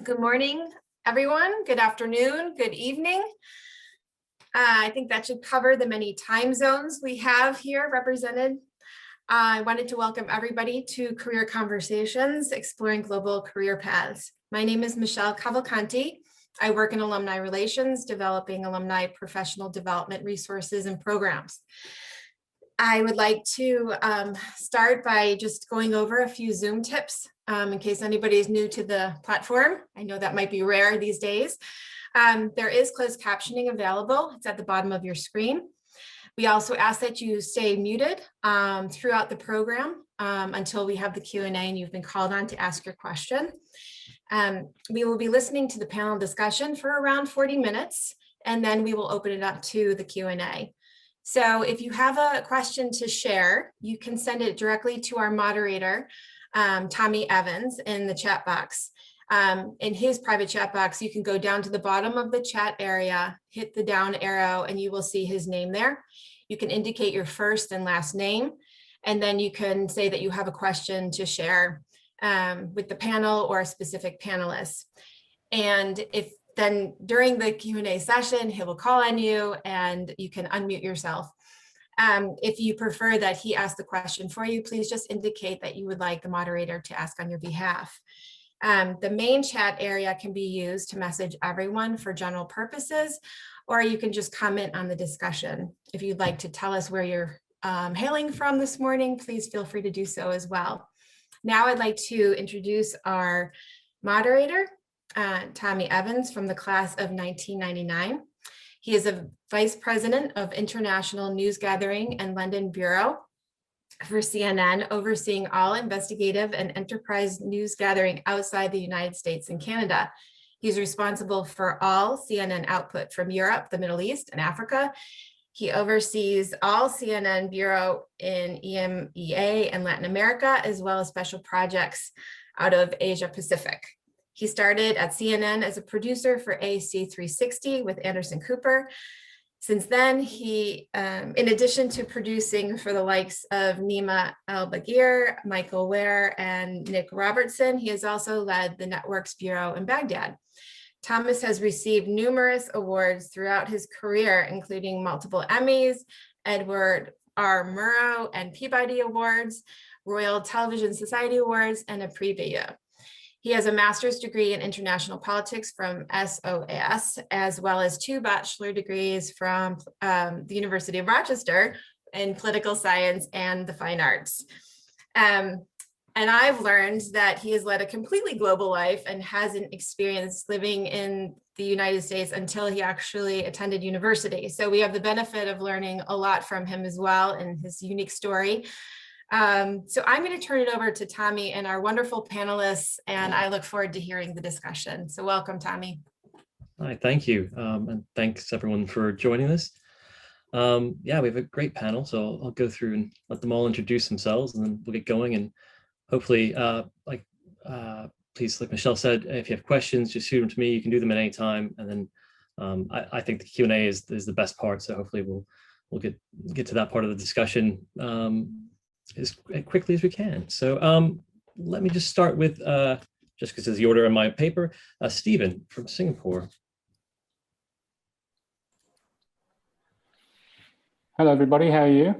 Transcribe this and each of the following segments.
Good morning, everyone. Good afternoon, good evening. I think that should cover the many time zones we have here represented. I wanted to welcome everybody to Career Conversations, Exploring Global Career Paths. My name is Michelle Cavalcanti. I work in alumni relations, developing alumni professional development resources and programs. I would like to start by just going over a few Zoom tips in case anybody is new to the platform. I know that might be rare these days. There is closed captioning available. It's at the bottom of your screen. We also ask that you stay muted throughout the program until we have the Q&A and you've been called on to ask your question. We will be listening to the panel discussion for around 40 minutes, and then we will open it up to the Q&A. So if you have a question to share, you can send it directly to our moderator, Tommy Evans, in the chat box. In his private chat box, you can go down to the bottom of the chat area, hit the down arrow, and you will see his name there. You can indicate your first and last name, and then you can say that you have a question to share with the panel or a specific panelist. And if then during the Q&A session, he will call on you and you can unmute yourself. If you prefer that he ask the question for you, please just indicate that you would like the moderator to ask on your behalf. The main chat area can be used to message everyone for general purposes, or you can just comment on the discussion. If you'd like to tell us where you're hailing from this morning, please feel free to do so as well. Now I'd like to introduce our moderator, Tommy Evans, from the class of 1999. He is a Vice President of International News Gathering and London Bureau for CNN, overseeing all investigative and enterprise news gathering outside the United States and Canada. He's responsible for all CNN output from Europe, the Middle East, and Africa. He oversees all CNN Bureau in EMEA and Latin America, as well as special projects out of Asia Pacific. He started at CNN as a producer for AC 360 with Anderson Cooper. Since then, he, in addition to producing for the likes of Nima El-Bagir, Michael Ware, and Nick Robertson, he has also led the network's bureau in Baghdad. Thomas has received numerous awards throughout his career, including multiple Emmys, Edward R. Murrow and Peabody Awards, Royal Television Society Awards, and a Prix Bayeux. He has a master's degree in international politics from SOAS, as well as 2 bachelor degrees from the University of Rochester in political science and the fine arts. And I've learned that he has led a completely global life and hasn't experienced living in the United States until he actually attended university. So we have the benefit of learning a lot from him as well and his unique story. So I'm going to turn it over to Tommy and our wonderful panelists, and I look forward to hearing the discussion. So welcome, Tommy. Hi, thank you. And thanks everyone for joining us. Yeah, we have a great panel, so I'll go through and let them all introduce themselves and then we'll get going. And hopefully, please, like Michelle said, if you have questions, just shoot them to me. You can do them at any time. And then I think the Q&A is the best part. So hopefully we'll get to that part of the discussion as quickly as we can. So let me just start with, just because it's the order in my paper, Stephen from Singapore. Hello, everybody. How are you?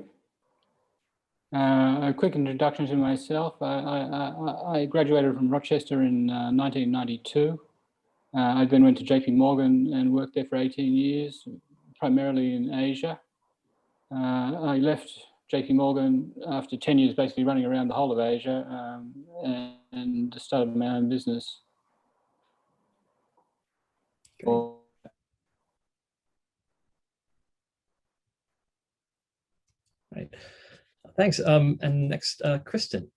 A quick introduction to myself. I graduated from Rochester in 1992. I then went to JP Morgan and worked there for 18 years, primarily in Asia. I left JP Morgan after 10 years basically running around the whole of Asia and started my own business. Right. Thanks. And next, Kristen.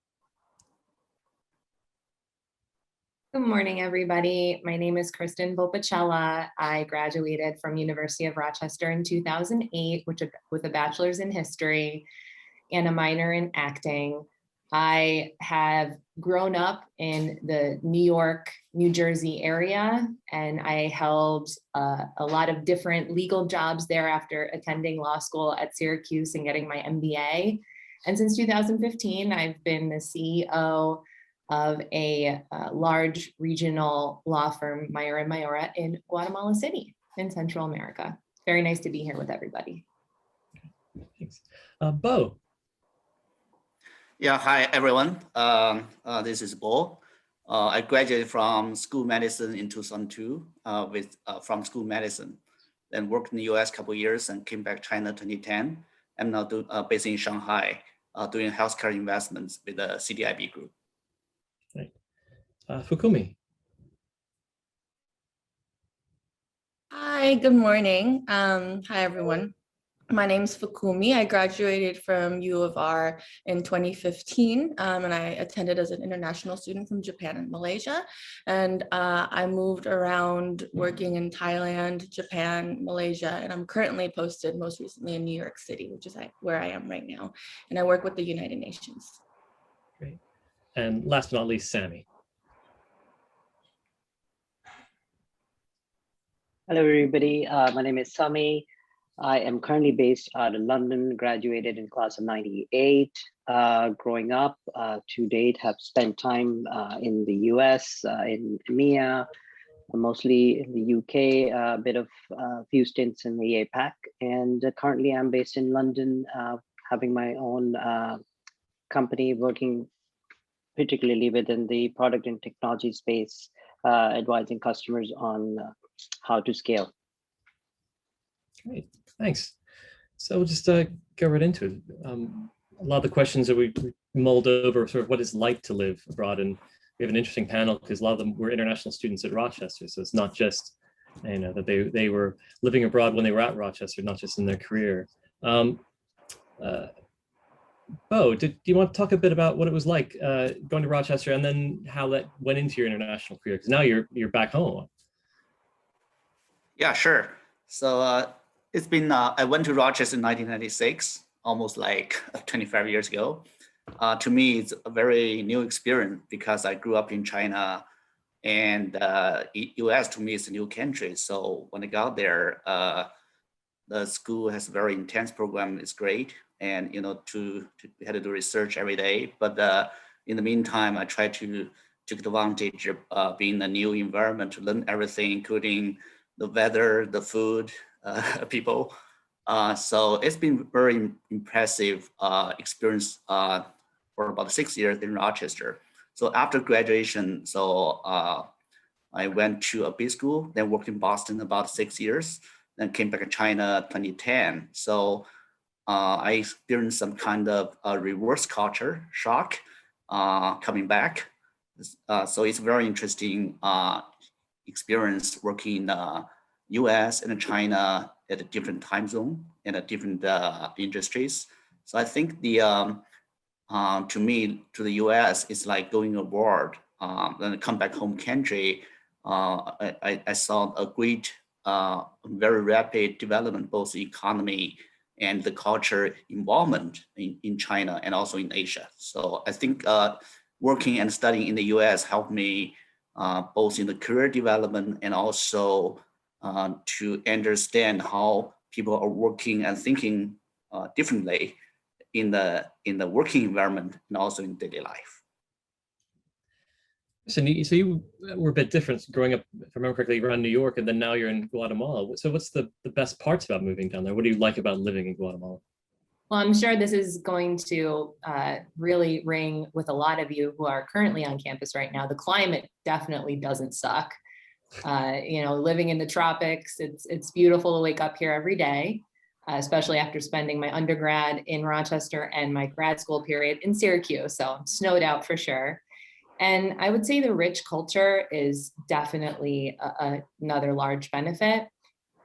Good morning, everybody. My name is Kristen Volpicella. I graduated from University of Rochester in 2008, with a bachelor's in history and a minor in acting. I have grown up in the New York, New Jersey area, and I held a lot of different legal jobs there after attending law school at Syracuse and getting my MBA. And since 2015, I've been the CEO of a large regional law firm, Mayora and Mayora, in Guatemala City in Central America. Very nice to be here with everybody. Thanks. Bo. Yeah, hi everyone. This is Bo. I graduated from school medicine in 2002 from school medicine, then worked in the US a couple of years and came back to China 2010. I'm now based in Shanghai, doing healthcare investments with the CDIB group. Right. Fukumi. Hi, good morning. Hi, everyone. My name is Fukumi. I graduated from U of R in 2015, and I attended as an international student from Japan and Malaysia. And I moved around working in Thailand, Japan, Malaysia, and I'm currently posted most recently in New York City, which is where I am right now. And I work with the United Nations. Great. And last but not least, Sami. Hello, everybody. My name is Sami. I am currently based out of London, graduated in class of 98. Growing up to date, have spent time in the US, in EMEA, mostly in the UK, a bit of a few stints in the APAC. And currently I'm based in London, having my own company working particularly within the product and technology space, advising customers on how to scale. Great, thanks. So we'll just go right into it. A lot of the questions that we mulled over, sort of what it's like to live abroad, and we have an interesting panel because a lot of them were international students at Rochester. So it's not just, you know, that they were living abroad when they were at Rochester, not just in their career. Bo, do you want to talk a bit about what it was like going to Rochester, and then how that went into your international career? Because now you're back home. Yeah, sure. So it's been, I went to Rochester in 1996, almost like 25 years ago. To me, it's a very new experience because I grew up in China, and US to me is a new country. So when I got there, the school has a very intense program. It's great. And, you know, we had to do research every day. But in the meantime, I tried to take advantage of being in a new environment to learn everything, including the weather, the food, people. So it's been very impressive experience for about 6 years in Rochester. So after graduation, I went to a B school, then worked in Boston about 6 years, then came back to China 2010. So I experienced some kind of reverse culture shock coming back. So it's very interesting experience working in the US and China at a different time zone and at different industries. So I think to me, to the US, it's like going abroad. Then I come back home country, I saw a great, very rapid development, both the economy and the culture involvement in China and also in Asia. So I think working and studying in the US helped me both in the career development and also to understand how people are working and thinking differently in the working environment and also in daily life. So you were a bit different growing up, if I remember correctly, around New York, and then now you're in Guatemala. So what's the best parts about moving down there? What do you like about living in Guatemala? Well, I'm sure this is going to really ring with a lot of you who are currently on campus right now. The climate definitely doesn't suck. You know, living in the tropics, it's beautiful to wake up here every day, especially after spending my undergrad in Rochester and my grad school period in Syracuse. So I'm snowed out for sure. And I would say the rich culture is definitely another large benefit.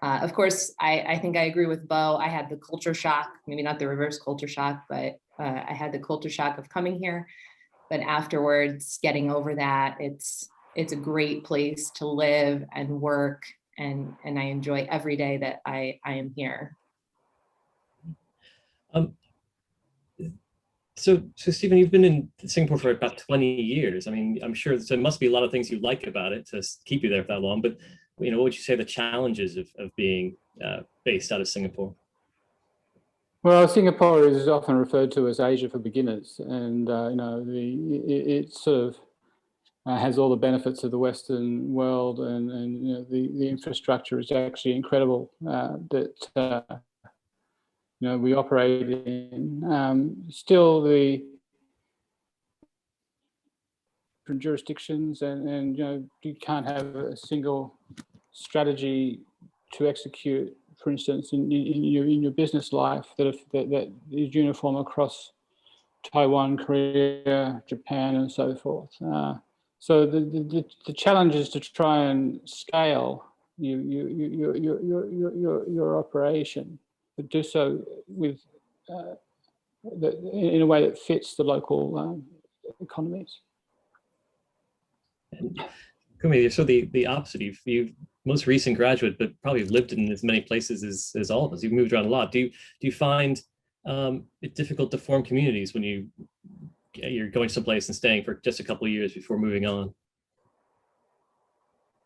Of course, I think I agree with Bo. I had the culture shock, maybe not the reverse culture shock, but I had the culture shock of coming here. But afterwards, getting over that, it's a great place to live and work, and I enjoy every day that I am here. So Stephen, you've been in Singapore for about 20 years. I mean, I'm sure there must be a lot of things you like about it to keep you there for that long, but you know, what would you say the challenges of being based out of Singapore? Well, Singapore is often referred to as Asia for beginners, and you know, it's sort of has all the benefits of the Western world, and you know, the infrastructure is actually incredible that you know, we operate in. Still, the different jurisdictions, and you know, you can't have a single strategy to execute, for instance, in your business life that is uniform across Taiwan, Korea, Japan, and so forth. So the challenge is to try and scale your operation, but do so with in a way that fits the local economies. Kumi, you're so the opposite. You've most recent graduate, but probably lived in as many places as all of us. You've moved around a lot. Do you find it difficult to form communities when you're going someplace and staying for just a couple of years before moving on?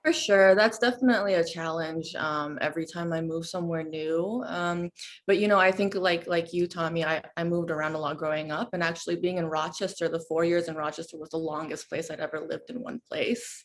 For sure, that's definitely a challenge every time I move somewhere new. But you know, I think like you, Tommy, I moved around a lot growing up, and actually being in Rochester, the 4 years in Rochester was the longest place I'd ever lived in one place.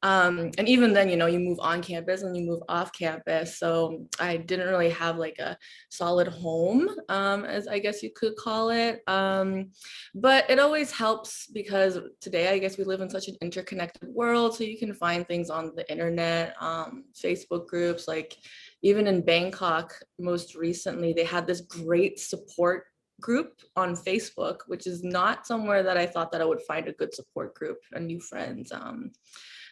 And even then, you know, you move on campus and you move off campus. So I didn't really have like a solid home, as I guess you could call it. But it always helps because today, I guess we live in such an interconnected world. So you can find things on the internet, Facebook groups, like even in Bangkok, most recently, they had this great support group on Facebook, which is not somewhere that I thought that I would find a good support group and new friends.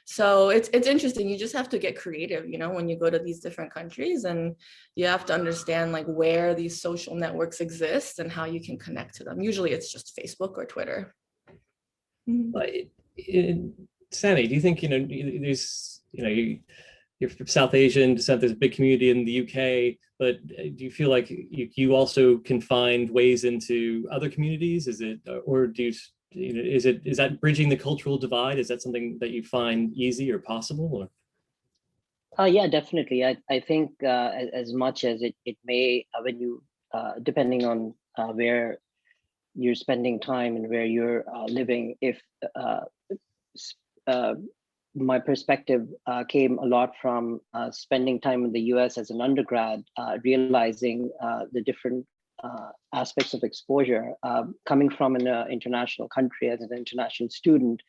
So it's interesting. You just have to get creative, you know, when you go to these different countries, and you have to understand like where these social networks exist and how you can connect to them. Usually it's just Facebook or Twitter. Sami, do you think, you know, there's, you know, you're from South Asian descent, there's a big community in the UK, but do you feel like you also can find ways into other communities? Is it, or do you know, is that bridging the cultural divide? Is that something that you find easy or possible? Or? Yeah, definitely. I think as much as it may, when you, depending on where you're spending time and where you're living, if my perspective came a lot from spending time in the US as an undergrad, realizing the different aspects of exposure. Coming from an international country as an international student,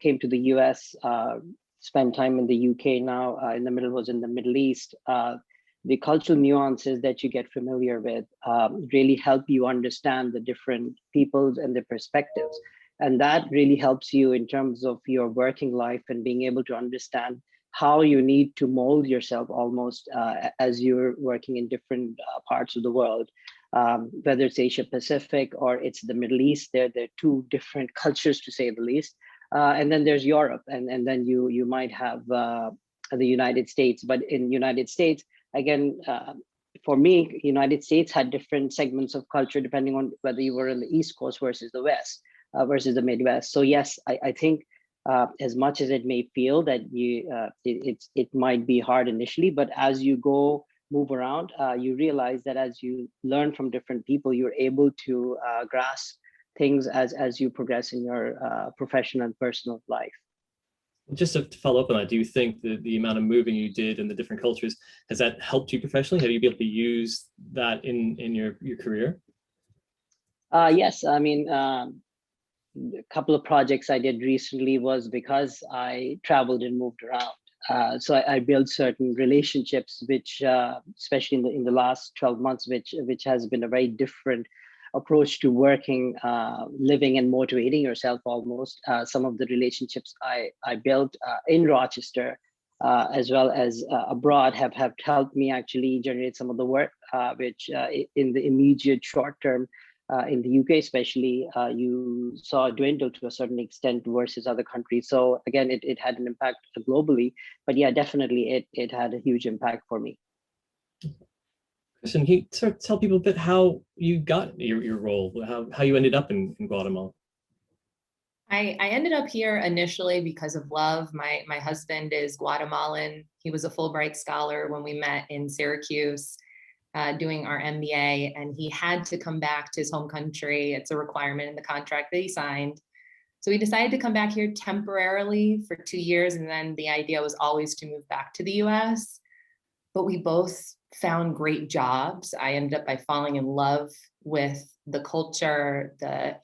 came to the US, spent time in the UK now, in the middle was in the Middle East. The cultural nuances that you get familiar with really help you understand the different peoples and their perspectives. And that really helps you in terms of your working life and being able to understand how you need to mold yourself almost as you're working in different parts of the world, whether it's Asia Pacific or it's the Middle East. They're two different cultures, to say the least. And then there's Europe, and then you might have the United States. But in United States, again, for me, United States had different segments of culture depending on whether you were in the East Coast versus the West, versus the Midwest. So yes, I think as much as it may feel that it might be hard initially, but as you move around, you realize that as you learn from different people, you're able to grasp things as you progress in your professional and personal life. Just to follow up on that, do you think that the amount of moving you did in the different cultures, has that helped you professionally? Have you been able to use that in your career? Yes, I mean, a couple of projects I did recently was because I traveled and moved around. So I built certain relationships, which, especially in the last 12 months, which has been a very different approach to working, living, and motivating yourself almost. Some of the relationships I built in Rochester, as well as abroad, have helped me actually generate some of the work, which in the immediate short term, in the UK especially, you saw dwindle to a certain extent versus other countries. So again, it had an impact globally, but yeah, definitely it had a huge impact for me. Kristen, can you sort of tell people a bit how you got your role, how you ended up in Guatemala? I ended up here initially because of love. My husband is Guatemalan. He was a Fulbright scholar when we met in Syracuse doing our MBA, and he had to come back to his home country. It's a requirement in the contract that he signed. So we decided to come back here temporarily for 2 years. And then the idea was always to move back to the US. But we both found great jobs. I ended up by falling in love with the culture, the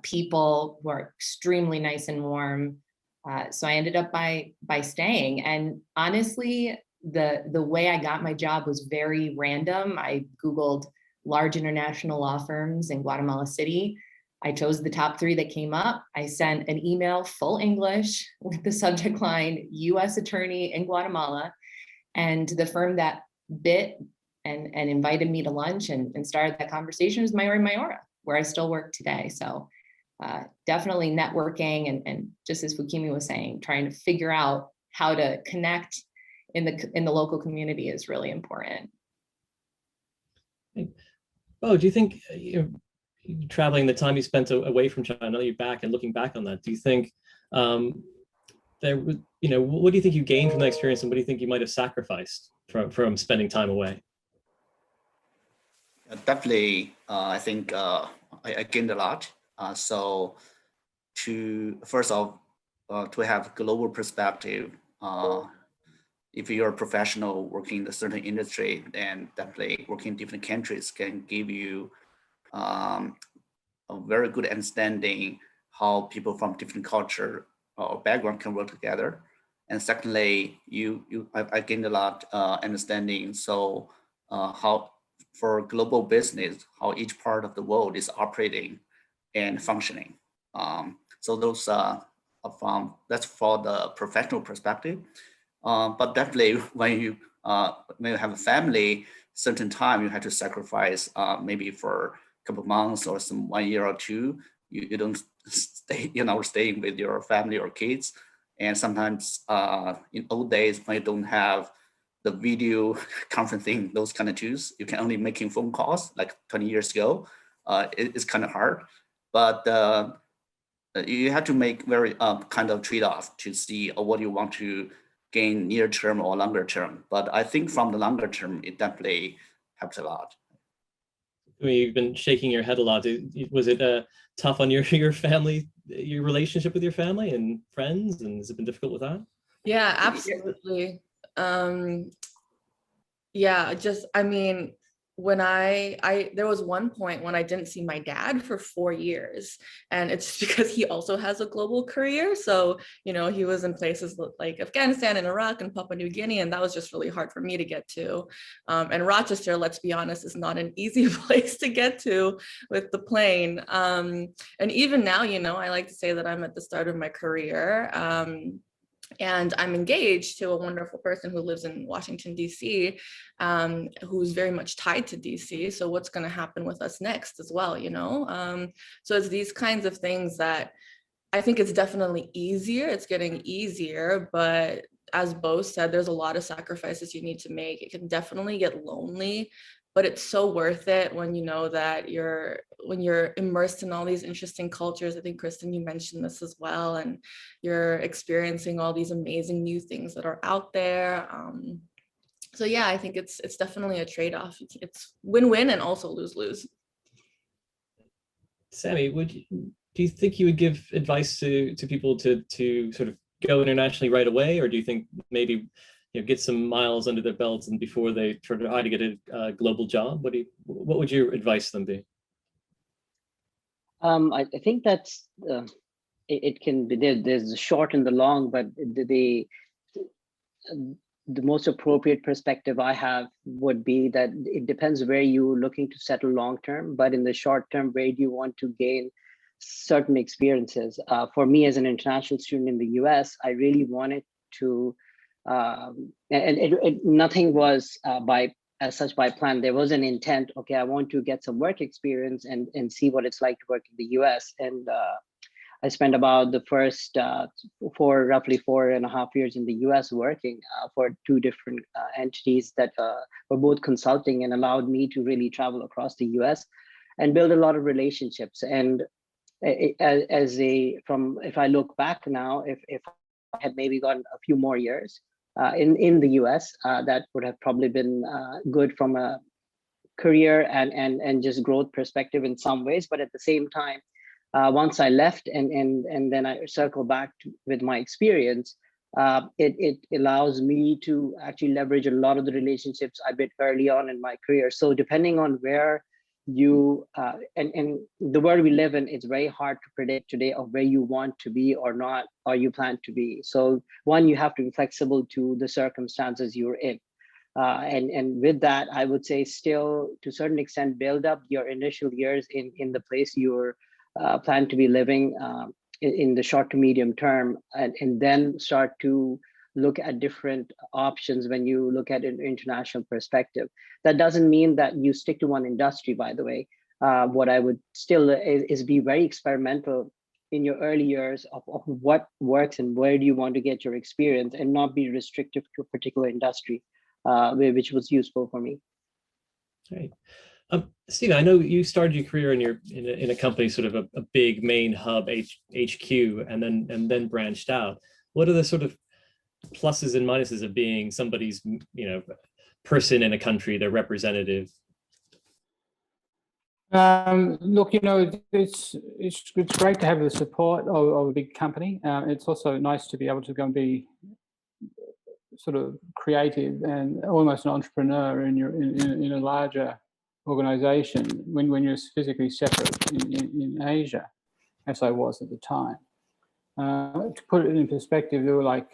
people who are extremely nice and warm. So I ended up by staying. And honestly, the way I got my job was very random. I Googled large international law firms in Guatemala City. I chose the top 3 that came up. I sent an email full English with the subject line, US attorney in Guatemala. And the firm that bit and invited me to lunch and started that conversation was Mayora, where I still work today. So definitely networking and just as Fukimi was saying, trying to figure out how to connect in the local community is really important. Oh, do you think traveling, the time you spent away from China, now you're back and looking back on that, do you think there, what do you think you gained from that experience, and what do you think you might have sacrificed from spending time away? Definitely, I think I gained a lot. So first off, to have global perspective, if you're a professional working in a certain industry, then definitely working in different countries can give you a very good understanding how people from different culture or background can work together. And secondly, I gained a lot understanding. So how for global business, how each part of the world is operating and functioning. So those that's for the professional perspective. But definitely when you have a family, certain time you have to sacrifice maybe for a couple of months or 1 year or 2. You don't stay, staying with your family or kids. And sometimes in old days when you don't have the video conferencing, those kind of tools, you can only making phone calls like 20 years ago. It's kind of hard, but you have to make very kind of trade-off to see what you want to gain near term or longer term. But I think from the longer term, it definitely helps a lot. I mean, you've been shaking your head a lot. Was it tough on your family, your relationship with your family and friends, and has it been difficult with that? Yeah, absolutely. Yeah, just, I mean, when there was one point when I didn't see my dad for 4 years, and it's because he also has a global career. So, he was in places like Afghanistan and Iraq and Papua New Guinea, and that was just really hard for me to get to. And Rochester, let's be honest, is not an easy place to get to with the plane. And even now, I like to say that I'm at the start of my career. And I'm engaged to a wonderful person who lives in Washington, D.C., who's very much tied to D.C. So what's going to happen with us next as well, So it's these kinds of things that I think it's definitely easier. It's getting easier, but as Bo said, there's a lot of sacrifices you need to make. It can definitely get lonely, but it's so worth it when you know that when you're immersed in all these interesting cultures. I think, Kristen, you mentioned this as well, and you're experiencing all these amazing new things that are out there. So yeah, I think it's definitely a trade-off. It's win-win and also lose-lose. Sami, do you think you would give advice to people to sort of go internationally right away, or do you think maybe get some miles under their belts and before they try to get a global job? What would your advice to them be? I think that's it can be there's the short and the long, but the most appropriate perspective I have would be that it depends where you're looking to settle long term, but in the short term, where do you want to gain certain experiences? For me as an international student in the US, I really wanted to, and nothing was by plan. There was an intent, okay, I want to get some work experience and see what it's like to work in the US. And I spent about the first roughly 4.5 years in the US working for 2 different entities that were both consulting and allowed me to really travel across the US and build a lot of relationships. And if I look back now, if I had maybe gotten a few more years in the US, that would have probably been good from a career and just growth perspective in some ways. But at the same time, Once I left and then I circle back with my experience, it allows me to actually leverage a lot of the relationships I built early on in my career. So depending on where you, and the world we live in, it's very hard to predict today of where you want to be or not, or you plan to be. So one, you have to be flexible to the circumstances you're in. And with that, I would say still to a certain extent, build up your initial years in the place you're plan to be living in the short to medium term, and then start to look at different options when you look at an international perspective. That doesn't mean that you stick to one industry, by the way. What I would still is be very experimental in your early years of what works and where do you want to get your experience, and not be restrictive to a particular industry, which was useful for me. Right. Steve, I know you started your career in a company, sort of a big main hub HQ, and then branched out. What are the sort of pluses and minuses of being somebody's, person in a country, their representative? Look, it's great to have the support of a big company. It's also nice to be able to go and be sort of creative and almost an entrepreneur in a larger organization when you're physically separate in Asia, as I was at the time. To put it in perspective, there were like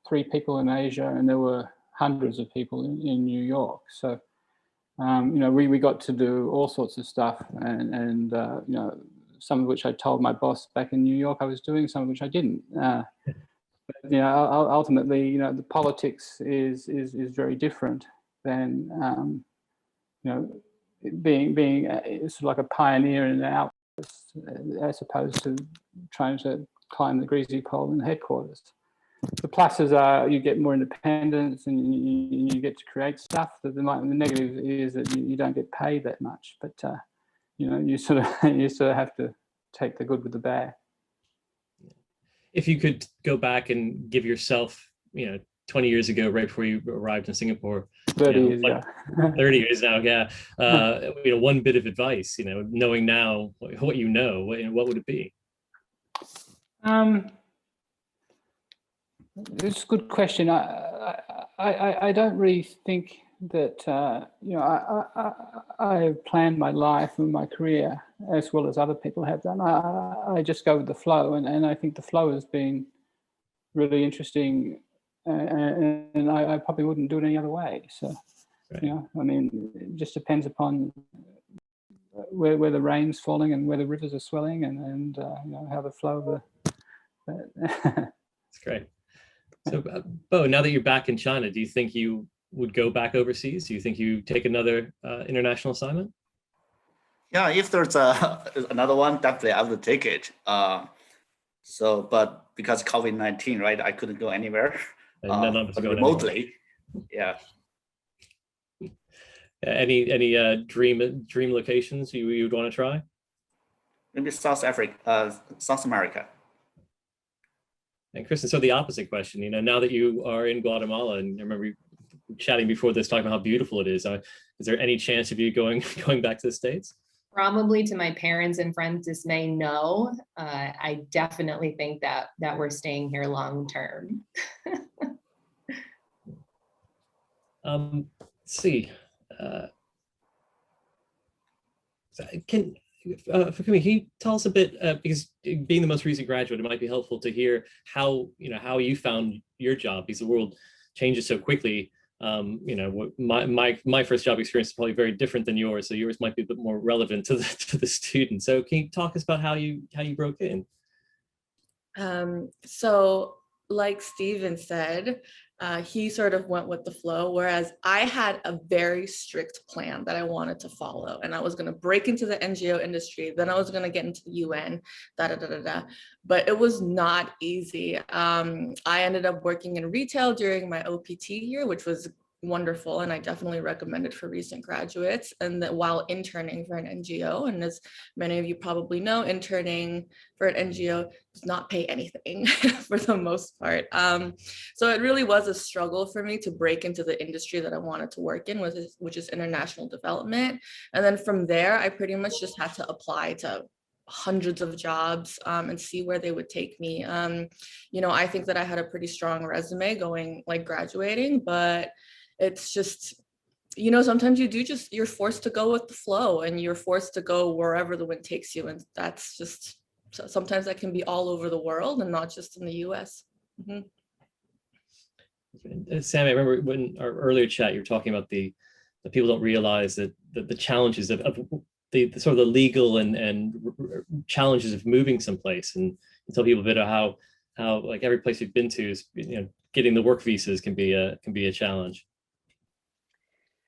3 people in Asia, and there were hundreds of people in New York. So, we got to do all sorts of stuff, and some of which I told my boss back in New York I was doing, some of which I didn't. But, ultimately, the politics is very different than being sort of like a pioneer in the outpost, as opposed to trying to climb the greasy pole in headquarters. The pluses are you get more independence and you get to create stuff. The negative is that you don't get paid that much, but you sort of have to take the good with the bad. If you could go back and give yourself, 20 years ago, right before you arrived in Singapore, 30 years ago. 30 years now, yeah. One bit of advice, knowing now what you know, what would it be? It's a good question. I don't really think that I have planned my life and my career as well as other people have done. I just go with the flow, and I think the flow has been really interesting, and I probably wouldn't do it any other way. So, right. It just depends upon where the rain's falling and where the rivers are swelling, and how the flow of That's great. So, Bo, now that you're back in China, do you think you would go back overseas? Do you think you take another international assignment? Yeah, if there's another one, definitely I would take it. But because COVID-19, right, I couldn't go anywhere. But remotely, yeah. Any dream locations you would want to try? Maybe South America. And Kristen, so the opposite question, now that you are in Guatemala, and I remember chatting before this, talking about how beautiful it is there any chance of you going back to the States? Probably to my parents' and friends' dismay, no. I definitely think that we're staying here long term. Let's see. Can you tell us a bit, because being the most recent graduate, it might be helpful to hear how you found your job, because the world changes so quickly. My first job experience is probably very different than yours, so yours might be a bit more relevant to the student. So can you talk us about how you broke in? So like Steven said, he sort of went with the flow, whereas I had a very strict plan that I wanted to follow, and I was going to break into the NGO industry, then I was going to get into the UN, but it was not easy. I ended up working in retail during my OPT year, which was wonderful, and I definitely recommend it for recent graduates, and that while interning for an NGO, and as many of you probably know, interning for an NGO does not pay anything for the most part. So it really was a struggle for me to break into the industry that I wanted to work in, which is international development. And then from there, I pretty much just had to apply to hundreds of jobs and see where they would take me. You know, I think that I had a pretty strong resume going, like graduating, but it's just, you know, sometimes you're forced to go with the flow and you're forced to go wherever the wind takes you. And that's just, sometimes that can be all over the world and not just in the US. Mm-hmm. Sami, I remember when our earlier chat, you were talking about the people don't realize that the challenges of the sort of the legal and challenges of moving someplace, and tell people a bit of how like every place you've been to is, you know, getting the work visas can be a challenge.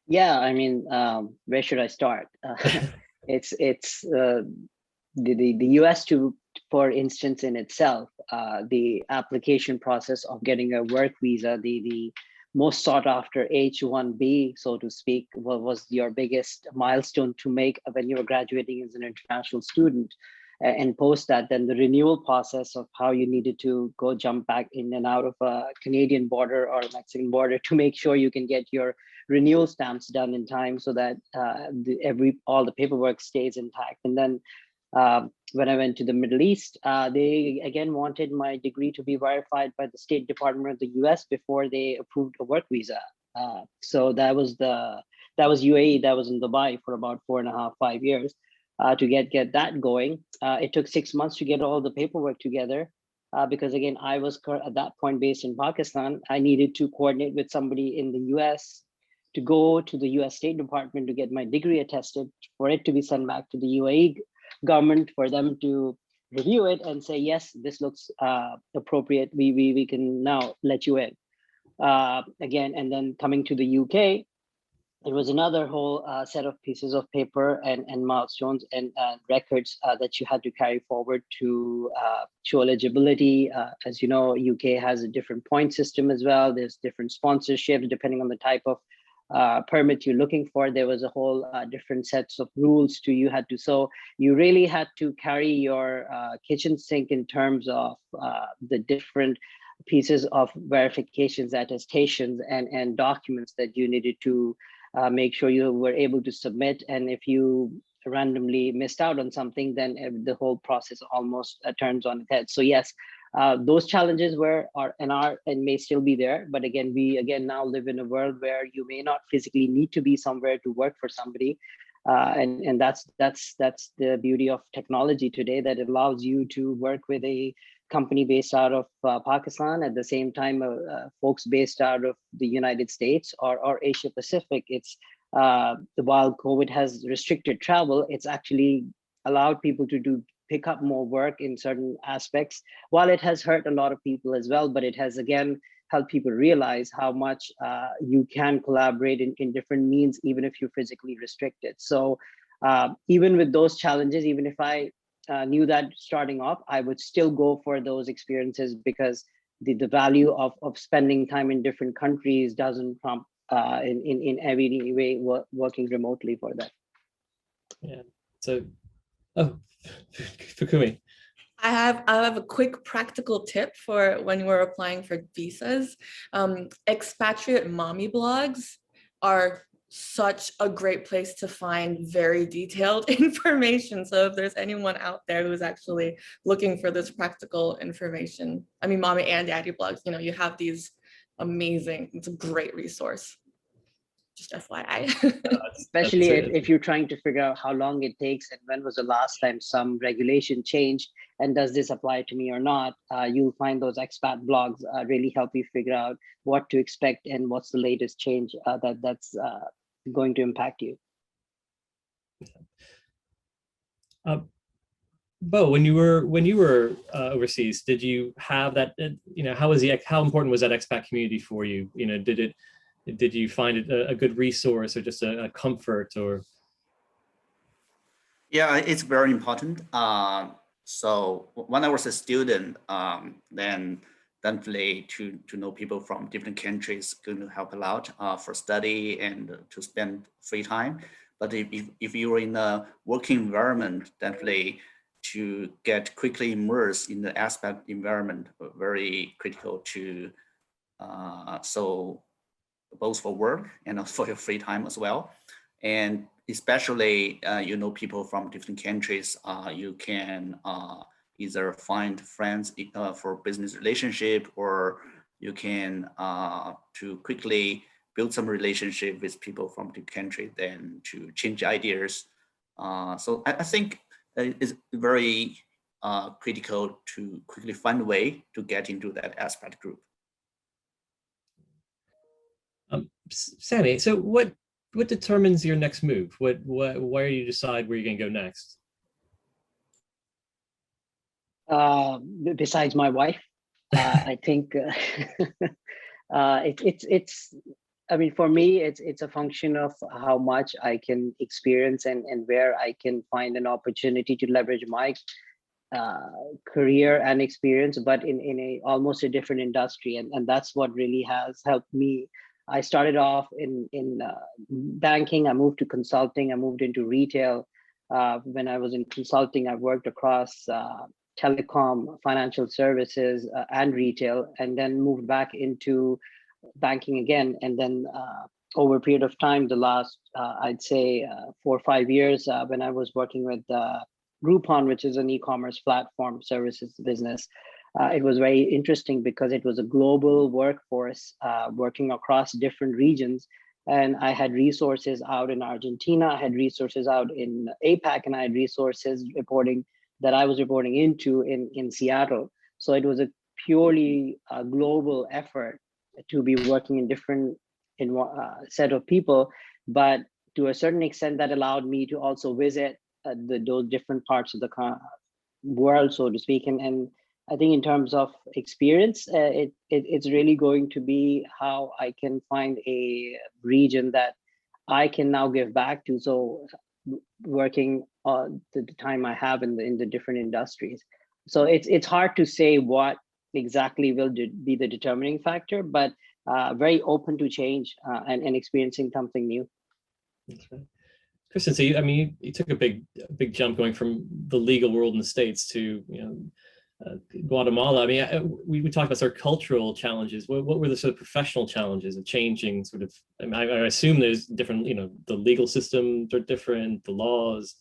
Yeah, I mean, where should I start? It's the US for instance, in itself, the application process of getting a work visa, the most sought after H-1B, so to speak, was your biggest milestone to make when you were graduating as an international student. And post that, then the renewal process of how you needed to go jump back in and out of a Canadian border or Mexican border to make sure you can get your renewal stamps done in time so that all the paperwork stays intact. And then when I went to the Middle East, they again wanted my degree to be verified by the State Department of the US before they approved a work visa. So that was UAE, that was in Dubai for about 4.5, 5 years to get that going. It took 6 months to get all the paperwork together because again, I was at that point based in Pakistan. I needed to coordinate with somebody in the US to go to the US State Department to get my degree attested, for it to be sent back to the UAE government, for them to review it and say, yes, this looks appropriate. We can now let you in. Again, and then coming to the UK, it was another whole set of pieces of paper and milestones and records that you had to carry forward to show eligibility. As you know, UK has a different point system as well. There's different sponsorships depending on the type of permit you're looking for. There was a whole different sets of rules so you really had to carry your kitchen sink in terms of the different pieces of verifications, attestations, and documents that you needed to make sure you were able to submit. And if you randomly missed out on something, then the whole process almost turns on its head. So yes, those challenges are and may still be there. But again, we now live in a world where you may not physically need to be somewhere to work for somebody. And that's the beauty of technology today, that it allows you to work with a company based out of Pakistan, at the same time folks based out of the United States or Asia Pacific. It's while COVID has restricted travel, it's actually allowed people to pick up more work in certain aspects, while it has hurt a lot of people as well. But it has again helped people realize how much you can collaborate in different means, even if you're physically restricted. So even with those challenges, even if I knew that starting off, I would still go for those experiences, because the value of spending time in different countries doesn't trump in every way working remotely for that. Yeah. So, Fukumi. I have a quick practical tip for when we're applying for visas. Expatriate mommy blogs are such a great place to find very detailed information. So if there's anyone out there who's actually looking for this practical information, I mean, mommy and daddy blogs, you know, you have these amazing, it's a great resource. Just FYI. Especially if you're trying to figure out how long it takes and when was the last time some regulation changed and does this apply to me or not, you'll find those expat blogs really help you figure out what to expect and what's the latest change that's going to impact you. Bo, when you were overseas, did you have that? You know, how important was that expat community for you? You know, did you find it a good resource or just a comfort? Or yeah, it's very important. So when I was a student, then definitely to know people from different countries going to help a lot for study and to spend free time. But if you're in a working environment, definitely to get quickly immersed in the expat environment, very critical to so both for work and for your free time as well. And especially, you know, people from different countries, you can either find friends for business relationship, or you can to quickly build some relationship with people from the country, then to change ideas. So I think it's very critical to quickly find a way to get into that expat group. Sami, so what determines your next move? Where you decide where you're going to go next? Besides my wife, I think it's. I mean, for me, it's a function of how much I can experience and where I can find an opportunity to leverage my career and experience, but in a almost a different industry, and that's what really has helped me. I started off in banking. I moved to consulting. I moved into retail. When I was in consulting, I worked across telecom, financial services, and retail, and then moved back into banking again. And then over a period of time, the last, I'd say 4 or 5 years, when I was working with Groupon, which is an e-commerce platform services business, it was very interesting because it was a global workforce working across different regions. And I had resources out in Argentina, I had resources out in APAC, and I had resources that I was reporting into in Seattle. So it was a purely global effort to be working in different set of people, but to a certain extent that allowed me to also visit those different parts of the world, so to speak. And I think in terms of experience, it's really going to be how I can find a region that I can now give back to. So working the time I have in the different industries. So it's hard to say what exactly will be the determining factor, but very open to change and experiencing something new. That's right. Kristen, so you took a big jump going from the legal world in the States to Guatemala. I mean, we talked about sort of cultural challenges. What were the sort of professional challenges of changing sort of? I mean, I assume there's different. The legal systems are different, the laws.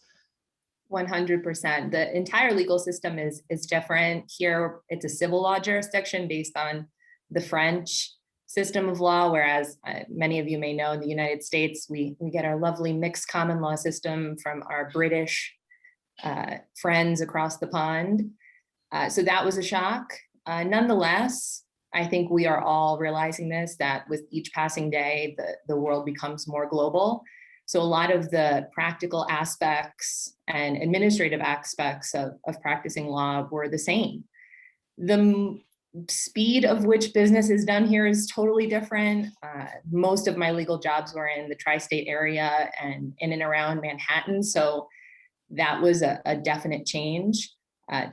100%. The entire legal system is different. Here, it's a civil law jurisdiction based on the French system of law, whereas many of you may know in the United States, we get our lovely mixed common law system from our British friends across the pond. So that was a shock. Nonetheless, I think we are all realizing this, that with each passing day, the world becomes more global. So a lot of the practical aspects and administrative aspects of practicing law were the same. The speed of which business is done here is totally different. Most of my legal jobs were in the tri-state area and in and around Manhattan. So that was a definite change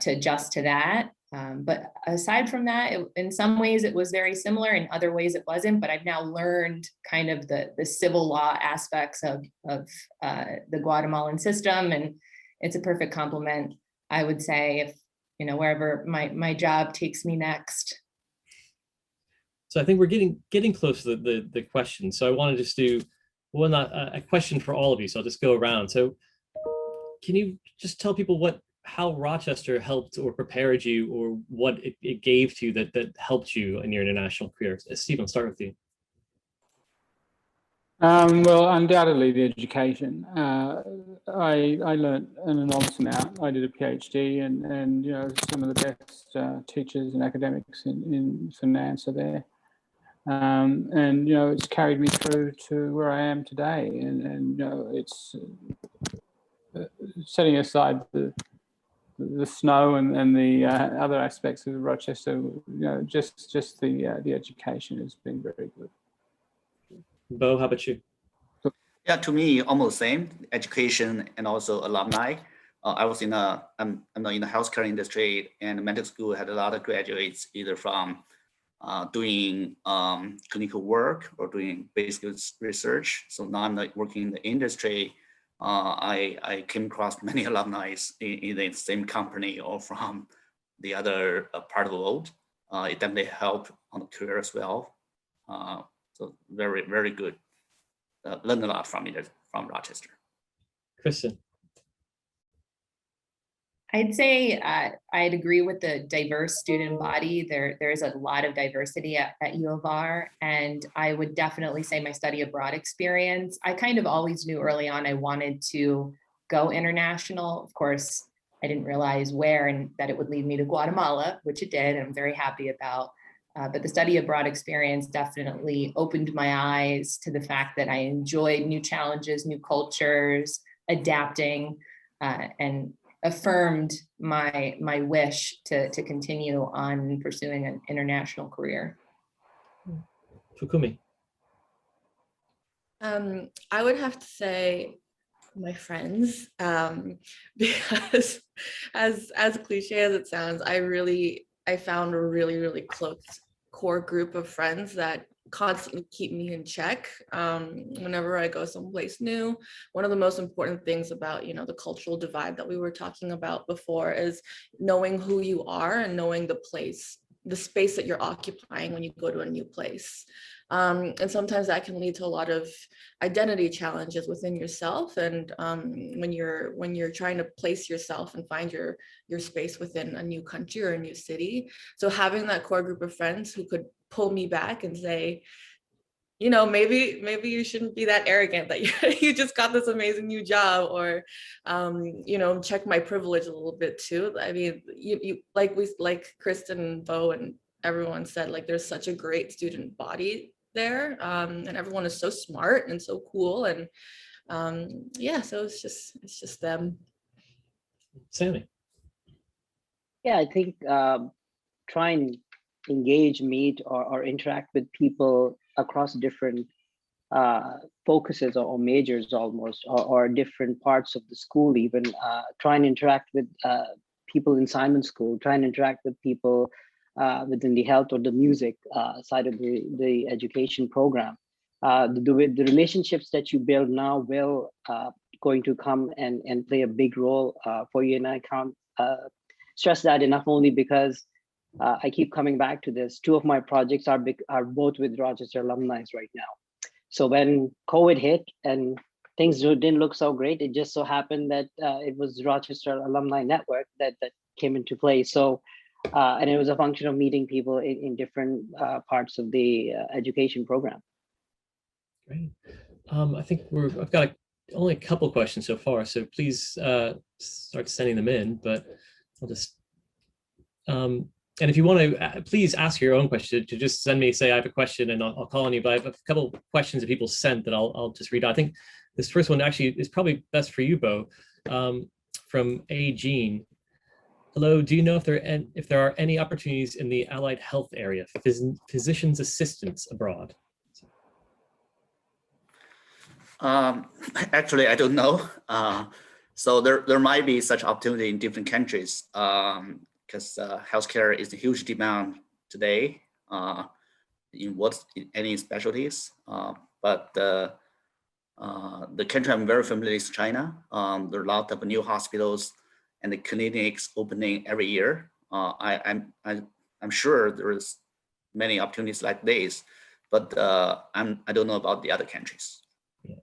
to adjust to that. But aside from that, in some ways it was very similar, in other ways it wasn't, but I've now learned kind of the civil law aspects of the Guatemalan system, and it's a perfect complement, I would say, if wherever my job takes me next. So I think we're getting close to the question. So I want to just do a question for all of you. So I'll just go around. So can you just tell people how Rochester helped or prepared you, or what it gave to you that helped you in your international career? Steve, I'll start with you. Well, undoubtedly the education. I learned an enormous amount. I did a PhD, and some of the best teachers and academics in finance are there. And it's carried me through to where I am today. And it's setting aside the snow and the other aspects of Rochester. Just the education has been very good. Bo, how about you? Yeah, to me, almost the same. Education and also alumni. I was I'm not in the healthcare industry, and medical school had a lot of graduates either from doing clinical work or doing basic research. So now I'm working in the industry. I came across many alumni in the same company or from the other part of the world. It definitely helped on the career as well. So very, very good. Learned a lot from Rochester. Kristen. I'd say I'd agree with the diverse student body. There's a lot of diversity at U of R, and I would definitely say my study abroad experience. I kind of always knew early on I wanted to go international. Of course, I didn't realize where and that it would lead me to Guatemala, which it did, and I'm very happy about. But the study abroad experience definitely opened my eyes to the fact that I enjoyed new challenges, new cultures, adapting, and affirmed my wish to continue on pursuing an international career. Fukumi. I would have to say my friends, because as cliche as it sounds, I found a really close core group of friends that constantly keep me in check whenever I go someplace new. One of the most important things about, the cultural divide that we were talking about before is knowing who you are and knowing the space that you're occupying when you go to a new place. And sometimes that can lead to a lot of identity challenges within yourself. And when you're trying to place yourself and find your space within a new country or a new city. So having that core group of friends who could pull me back and say, maybe you shouldn't be that arrogant that you just got this amazing new job, or, check my privilege a little bit too. I mean, you like Kristen and Bo and everyone said, like, there's such a great student body there, and everyone is so smart and so cool, and so it's just them. Sammy. Yeah, I think try and engage, meet, or interact with people across different focuses or majors almost, or different parts of the school even. Try and interact with people in Simon School, try and interact with people within the health or the music side of the education program. The relationships that you build now will going to come and play a big role for you. And I can't stress that enough, only because I keep coming back to this. Two of my projects are both with Rochester alumni right now. So when COVID hit and things didn't look so great, it just so happened that it was Rochester Alumni Network that came into play. So, and it was a function of meeting people in different parts of the education program. Great. I think I've got only a couple questions so far, so please start sending them in, but I'll just, and if you want to, please ask your own question. To just send me, say I have a question, and I'll call on you. But I have a couple questions that people sent that I'll just read out. I think this first one actually is probably best for you, Bo, from A. Jean. Hello, do you know if there are any opportunities in the allied health area, physician's assistants abroad? Actually, I don't know. So there might be such opportunity in different countries, because healthcare is a huge demand today in any specialties. But the country I'm very familiar is China. There are a lot of new hospitals and the clinics opening every year. I'm sure there is many opportunities like this, but I don't know about the other countries. Yeah.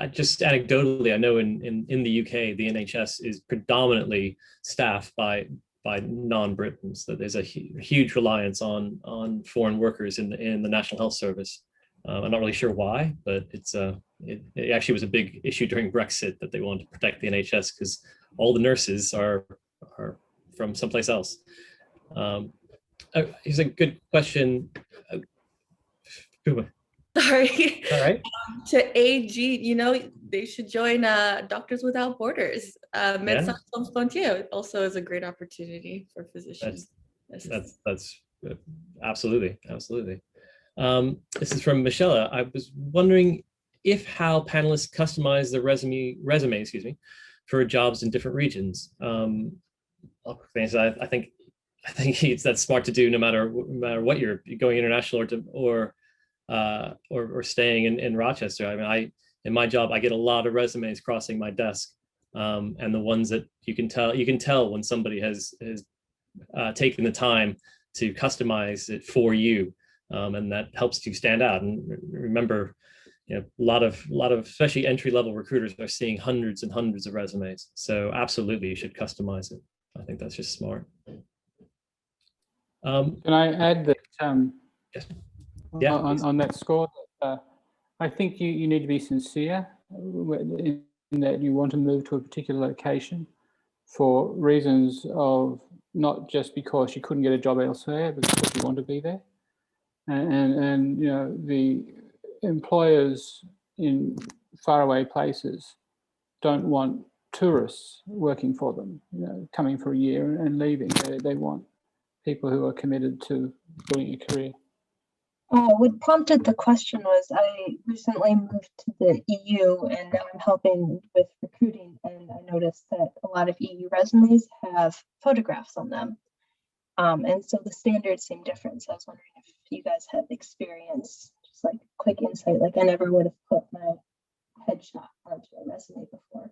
I just anecdotally, I know in the UK, the NHS is predominantly staffed by non-Britons. That there's a huge reliance on foreign workers in the National Health Service. I'm not really sure why, but it actually was a big issue during Brexit that they wanted to protect the NHS because all the nurses are from someplace else. Here's a good question. Sorry. All right. To AG, they should join Doctors Without Borders. Médecins Sans Frontières also is a great opportunity for physicians. That's absolutely. This is from Michelle. I was wondering how panelists customize the resume, for jobs in different regions. I think that's smart to do no matter what you're going international or staying in Rochester. I mean, in my job, I get a lot of resumes crossing my desk, and the ones that you can tell when somebody has taken the time to customize it for you, and that helps you stand out. And remember, a lot of especially entry-level recruiters are seeing hundreds and hundreds of resumes. So absolutely, you should customize it. I think that's just smart. Can I add that Yes. Yeah, on that score, I think you need to be sincere in that you want to move to a particular location for reasons of not just because you couldn't get a job elsewhere, but because you want to be there. And you know, the employers in faraway places don't want tourists working for them, you know, coming for a year and leaving. They want people who are committed to building a career. What prompted the question was I recently moved to the EU and now I'm helping with recruiting, and I noticed that a lot of EU resumes have photographs on them. And so the standards seem different. So I was wondering if you guys had experience, just like quick insight, like I never would have put my headshot onto a resume before.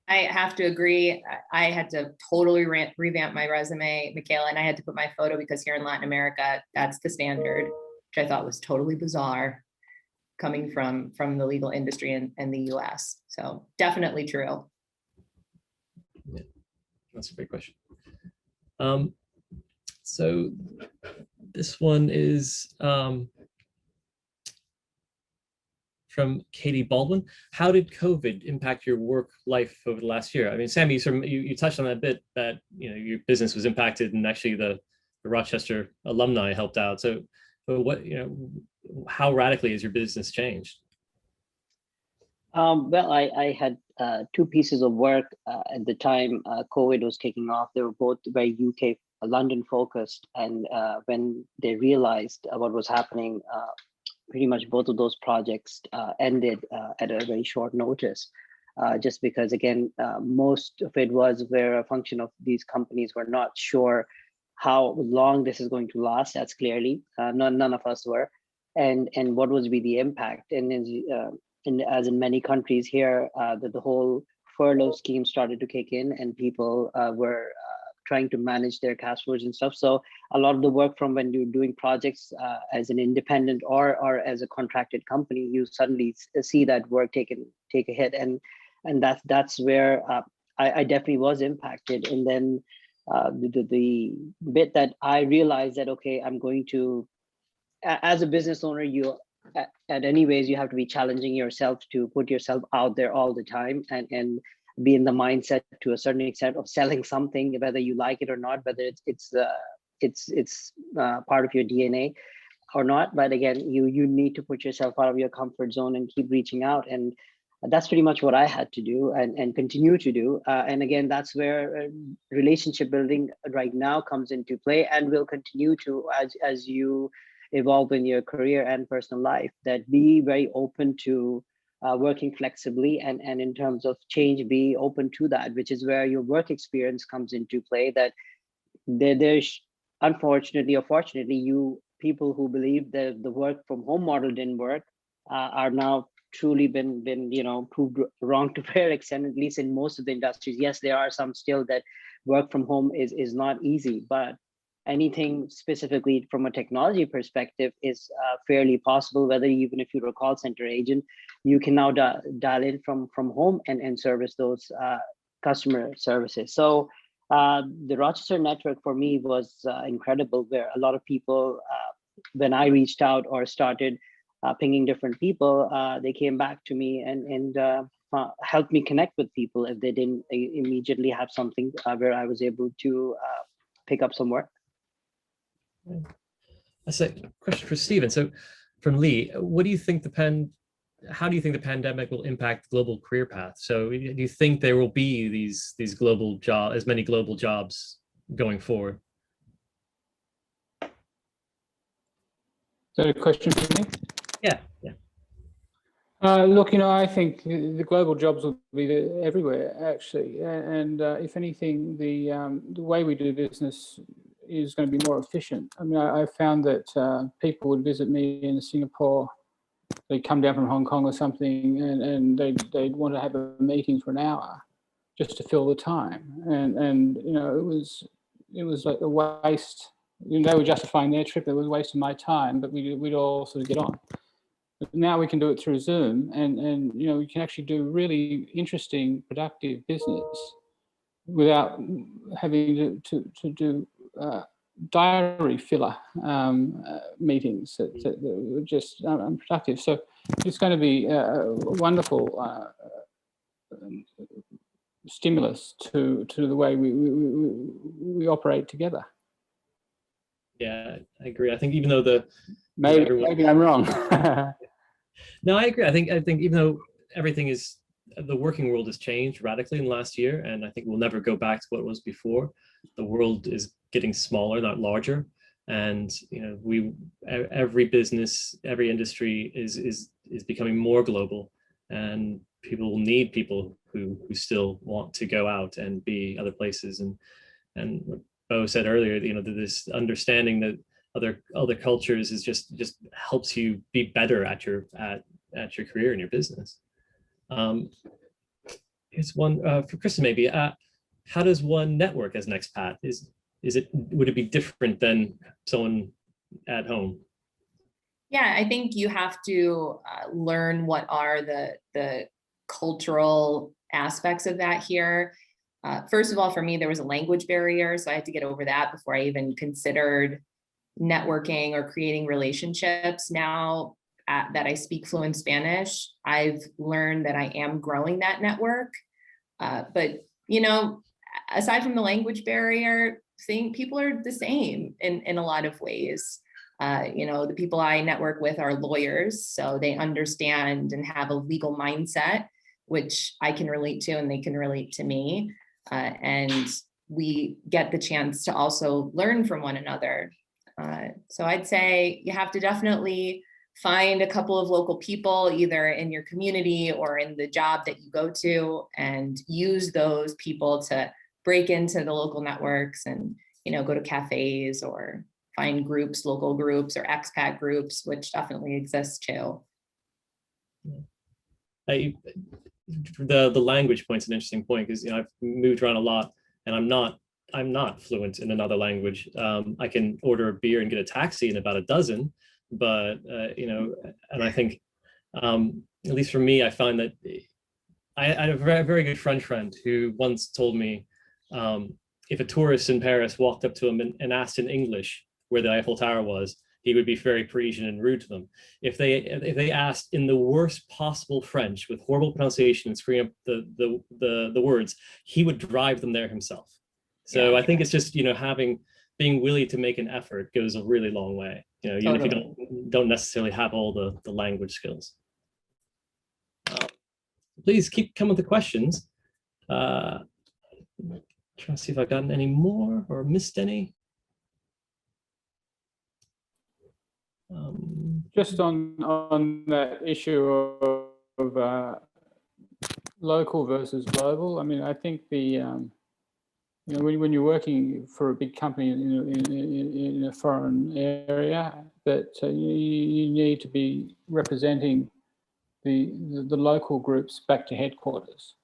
I have to agree. I had to totally revamp my resume, Michaela, and I had to put my photo because here in Latin America, that's the standard, which I thought was totally bizarre coming from the legal industry in the US. So definitely true. Yeah, that's a great question. So this one is from Katie Baldwin. How did COVID impact your work life over the last year? I mean, Sami, you touched on that bit, that your business was impacted, and actually the Rochester alumni helped out. So what, how radically has your business changed? Well, I had two pieces of work at the time COVID was kicking off. They were both very UK, London focused. And when they realized what was happening, pretty much both of those projects ended at a very short notice. Just because, again, most of it was where a function of these companies were not sure how long this is going to last. That's clearly none of us were, and what was be the impact. And as in many countries here, the whole furlough scheme started to kick in, and people were trying to manage their cash flows and stuff. So a lot of the work from when you're doing projects as an independent or as a contracted company, you suddenly see that work take a hit, and that's where I definitely was impacted. And then the bit that I realized that, okay, I'm going to, as a business owner, you at any ways you have to be challenging yourself to put yourself out there all the time and be in the mindset to a certain extent of selling something, whether you like it or not, whether it's part of your DNA or not. But again, you need to put yourself out of your comfort zone and keep reaching out. And that's pretty much what I had to do and continue to do. And again, that's where relationship building right now comes into play and will continue to as you evolve in your career and personal life, that be very open to working flexibly and in terms of change, be open to that, which is where your work experience comes into play. That there's unfortunately or fortunately, you people who believe that the work from home model didn't work are now truly been proved wrong to a fair extent, at least in most of the industries. Yes, there are some still that work from home is not easy, but anything specifically from a technology perspective is fairly possible. Whether even if you're a call center agent, you can now dial in from home and service those customer services. So the Rochester network for me was incredible, where a lot of people, when I reached out or started pinging different people, they came back to me and helped me connect with people if they didn't immediately have something where I was able to pick up some work. That's a question for Stephen. So from Lee, what do you think how do you think the pandemic will impact global career paths? So do you think there will be these global jobs, as many global jobs going forward? Is that a question for me? Yeah. Look, I think the global jobs will be there everywhere, actually. And if anything, the way we do business is going to be more efficient. I mean, I found that people would visit me in Singapore. They'd come down from Hong Kong or something, and they'd want to have a meeting for an hour just to fill the time. And it was like a waste. They were justifying their trip. It was a waste of my time, but we'd all sort of get on. But now we can do it through Zoom, and you know, we can actually do really interesting, productive business without having to do diary filler meetings that were just unproductive. So it's going to be a wonderful stimulus to the way we operate together. Yeah, I agree. I think even though maybe I'm wrong. No, I agree. I think even though everything is, the working world has changed radically in the last year, and I think we'll never go back to what it was before. The world is getting smaller, not larger, and you know, every business, every industry is becoming more global, and people need people who still want to go out and be other places. And what Bo said earlier, you know, this understanding that other cultures is just helps you be better at your career and your business. Here's one for Kristen, maybe. How does one network as an expat? Would it be different than someone at home? Yeah, I think you have to learn what are the cultural aspects of that here. First of all, for me, there was a language barrier, so I had to get over that before I even considered networking or creating relationships. Now that I speak fluent Spanish, I've learned that I am growing that network. But you know, aside from the language barrier, people are the same in a lot of ways. You know, the people I network with are lawyers, so they understand and have a legal mindset, which I can relate to and they can relate to me. And we get the chance to also learn from one another. So I'd say you have to definitely find a couple of local people, either in your community or in the job that you go to, and use those people to break into the local networks and, you know, go to cafes or find groups, local groups or expat groups, which definitely exist too. The language point's an interesting point, because you know, I've moved around a lot, and I'm not fluent in another language. I can order a beer and get a taxi in about a dozen, but you know, and I think at least for me, I find that I had a very good French friend who once told me, if a tourist in Paris walked up to him and asked in English where the Eiffel Tower was, he would be very Parisian and rude to them. If they asked in the worst possible French with horrible pronunciation and screwing up the words, he would drive them there himself. So yeah. I think it's just, you know, being willing to make an effort goes a really long way. You know, even if you don't necessarily have all the language skills. Please keep coming with the questions. Trying to see if I've gotten any more or missed any. Just on that issue of local versus global, I mean, I think you know, when you're working for a big company in a foreign area, that you need to be representing the local groups back to headquarters,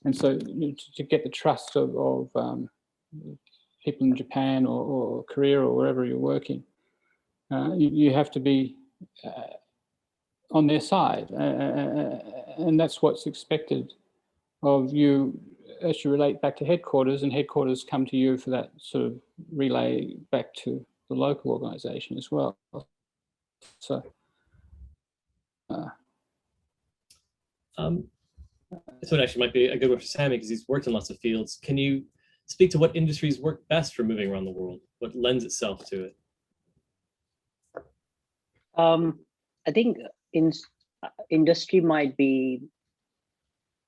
and so to get the trust of people in Japan or Korea or wherever you're working, you have to be on their side, and that's what's expected of you as you relate back to headquarters, and headquarters come to you for that sort of relay back to the local organization as well. So this one actually might be a good one for Sami, because he's worked in lots of fields. Can you speak to what industries work best for moving around the world? What lends itself to it? I think industry might be,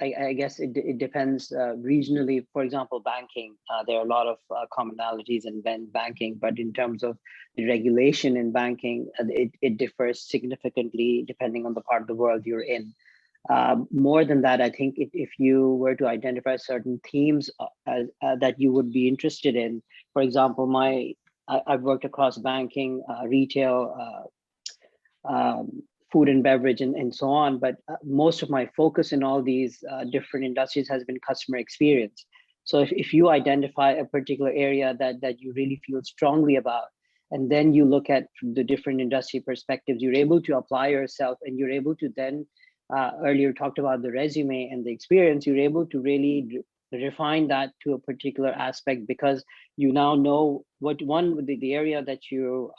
I guess it depends regionally. For example, banking, there are a lot of commonalities in banking, but in terms of the regulation in banking, it differs significantly depending on the part of the world you're in. More than that, I think if you were to identify certain themes that you would be interested in, for example, I've worked across banking, retail, food and beverage, and so on. But most of my focus in all these different industries has been customer experience. So if you identify a particular area that you really feel strongly about, and then you look at the different industry perspectives, you're able to apply yourself, and you're able to then, earlier talked about the resume and the experience, you're able to really refine that to a particular aspect, because you now know what the area that you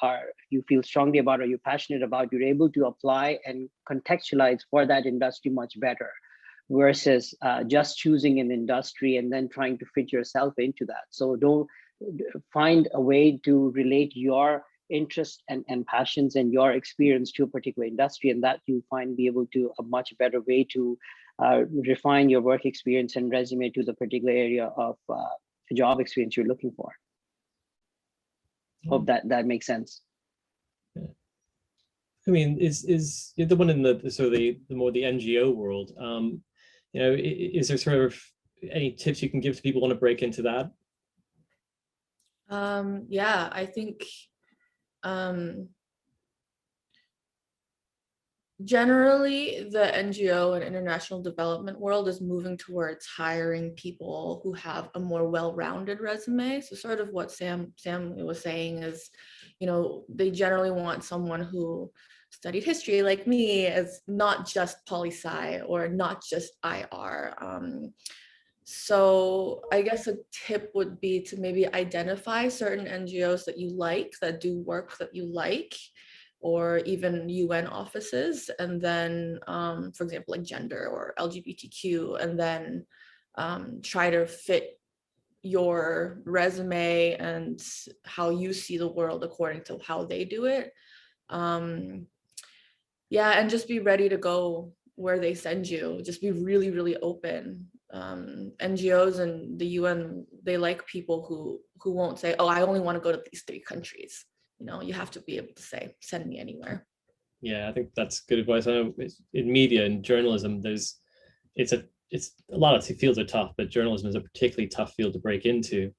feel strongly about or you're passionate about, you're able to apply and contextualize for that industry much better, versus just choosing an industry and then trying to fit yourself into that. So don't find a way to relate your interest and passions and your experience to a particular industry, and that you find be able to a much better way to refine your work experience and resume to the particular area of job experience you're looking for. Hope that makes sense. Yeah. I mean, is you're the one in the sort of the more the NGO world. You know, is there sort of any tips you can give to people who want to break into that? Yeah, I think generally the NGO and international development world is moving towards hiring people who have a more well-rounded resume. So sort of what Sam was saying is, you know, they generally want someone who studied history like me, as not just poli-sci or not just IR. So I guess a tip would be to maybe identify certain NGOs that you like, that do work that you like, or even UN offices, and then, for example, like gender or LGBTQ, and then try to fit your resume and how you see the world according to how they do it. Yeah, and just be ready to go where they send you. Just be really, really open. NGOs and the UN, they like people who won't say, oh, I only want to go to these 3 countries. You know, you have to be able to say, send me anywhere. Yeah, I think that's good advice. I know in media and journalism, it's a lot of fields are tough, but journalism is a particularly tough field to break into,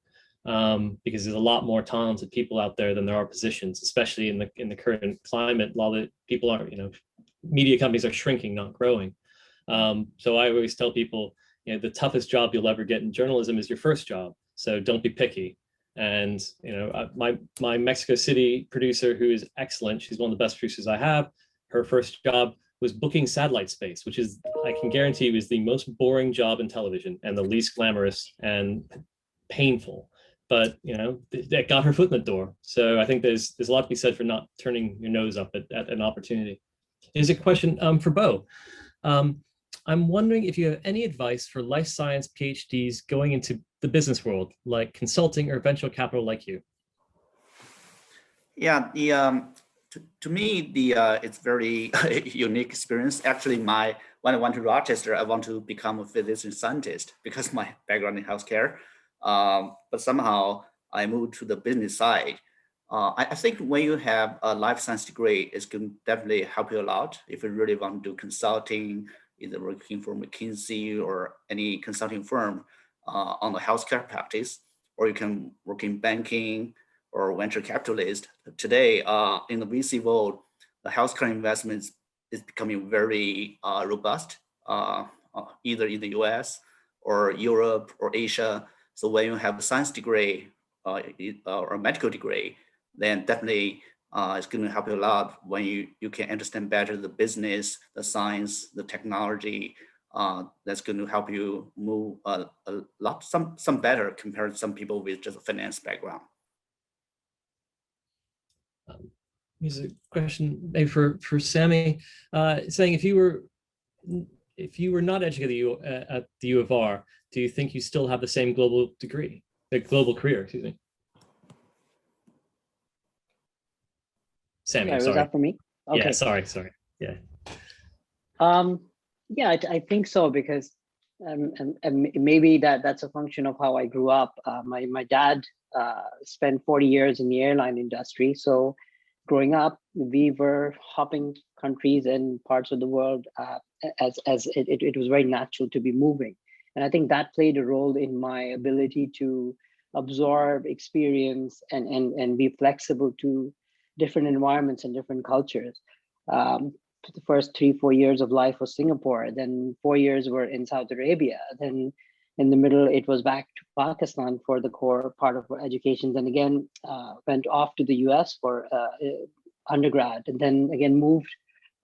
because there's a lot more talented people out there than there are positions, especially in the current climate. A lot of people are, you know, media companies are shrinking, not growing. So I always tell people, you know, the toughest job you'll ever get in journalism is your first job. So don't be picky. And, you know, my Mexico City producer, who is excellent, she's one of the best producers I have. Her first job was booking satellite space, which is, I can guarantee you, is the most boring job in television and the least glamorous and painful. But, you know, that got her foot in the door. So I think there's a lot to be said for not turning your nose up at an opportunity. Here's a question for Bo. I'm wondering if you have any advice for life science PhDs going into the business world, like consulting or venture capital like you. Yeah, to me, it's very unique experience. Actually, when I went to Rochester, I want to become a physician scientist because my background in healthcare. But somehow I moved to the business side. I think when you have a life science degree, it's going to definitely help you a lot if you really want to do consulting, either working for McKinsey or any consulting firm on the healthcare practice, or you can work in banking or venture capitalist. Today, in the VC world, the healthcare investments is becoming very robust, either in the US or Europe or Asia. So when you have a science degree or a medical degree, then definitely it's going to help you a lot when you can understand better the business, the science, the technology. That's going to help you move a lot, some better compared to some people with just a finance background. Here's a question maybe for Sami, saying if you were not educated at the U of R, do you think you still have the same global degree, the global career? Excuse me. Sami, sorry. Was that for me? Okay. Yeah, sorry. Yeah. Yeah, I think so, because and maybe that's a function of how I grew up. My dad spent 40 years in the airline industry. So growing up, we were hopping countries and parts of the world as it was very natural to be moving. And I think that played a role in my ability to absorb experience and be flexible to different environments and different cultures. The first 3-4 years of life was Singapore, then 4 years were in Saudi Arabia, then in the middle, it was back to Pakistan for the core part of education. Then again, went off to the US for undergrad, and then again moved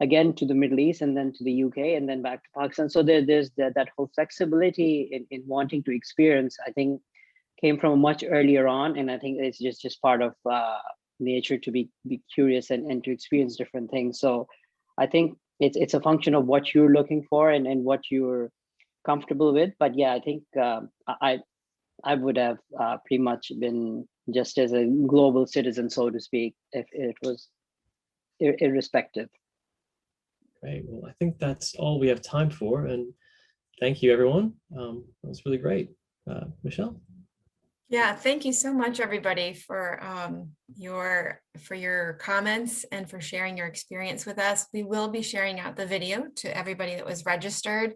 again to the Middle East, and then to the UK, and then back to Pakistan. So there's that whole flexibility in wanting to experience, I think, came from much earlier on. And I think it's just part of nature to be curious and to experience different things. So I think it's a function of what you're looking for and what you're comfortable with. But yeah, I think I would have pretty much been just as a global citizen, so to speak, if it was irrespective. Great. Well, I think that's all we have time for. And thank you, everyone. That was really great. Michelle? Yeah, thank you so much, everybody, for your comments and for sharing your experience with us. We will be sharing out the video to everybody that was registered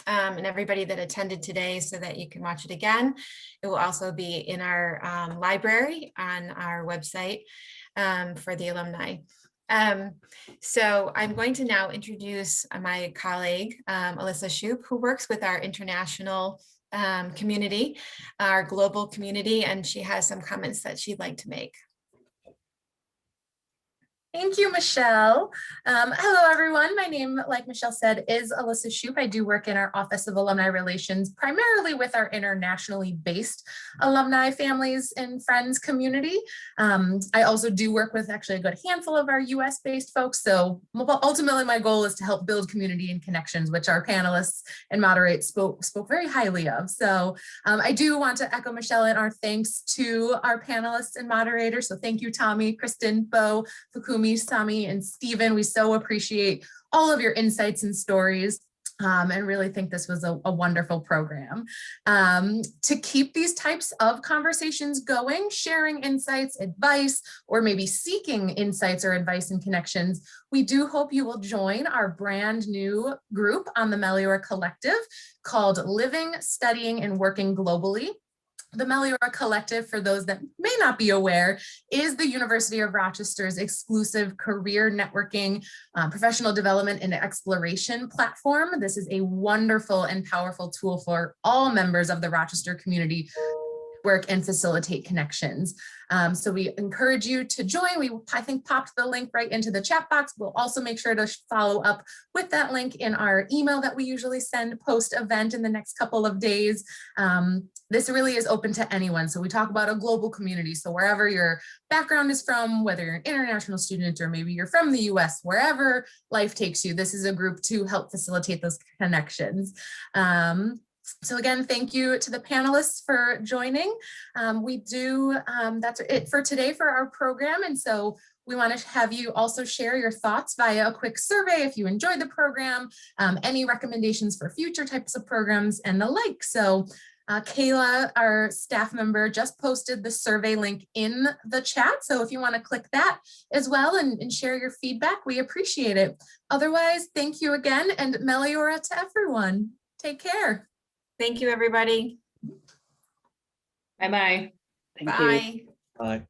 and everybody that attended today so that you can watch it again. It will also be in our library on our website for the alumni. So I'm going to now introduce my colleague, Alyssa Shoup, who works with our international community, our global community, and she has some comments that she'd like to make. Thank you, Michelle. Hello, everyone. My name, like Michelle said, is Alyssa Shoup. I do work in our Office of Alumni Relations, primarily with our internationally based alumni families and friends community. I also do work with actually a good handful of our US-based folks. So ultimately, my goal is to help build community and connections, which our panelists and moderates spoke very highly of. So I do want to echo Michelle in our thanks to our panelists and moderators. So thank you, Tommy, Kristen, Bo, Fukumi, Sami, and Stephen. We so appreciate all of your insights and stories. And really think this was a wonderful program. To keep these types of conversations going, sharing insights, advice, or maybe seeking insights or advice and connections, we do hope you will join our brand new group on the Meliora Collective called Living, Studying, and Working Globally. The Meliora Collective, for those that may not be aware, is the University of Rochester's exclusive career networking, professional development, and exploration platform. This is a wonderful and powerful tool for all members of the Rochester community work and facilitate connections. So we encourage you to join. We, I think, popped the link right into the chat box. We'll also make sure to follow up with that link in our email that we usually send post-event in the next couple of days. This really is open to anyone. So we talk about a global community. So wherever your background is from, whether you're an international student or maybe you're from the US, wherever life takes you, this is a group to help facilitate those connections. So again, thank you to the panelists for joining. That's it for today for our program. And so we want to have you also share your thoughts via a quick survey if you enjoyed the program, any recommendations for future types of programs and the like. So Kayla, our staff member, just posted the survey link in the chat. So if you want to click that as well and share your feedback, we appreciate it. Otherwise, thank you again, and Meliora to everyone. Take care. Thank you, everybody. Bye-bye. Thank you. Bye. Bye.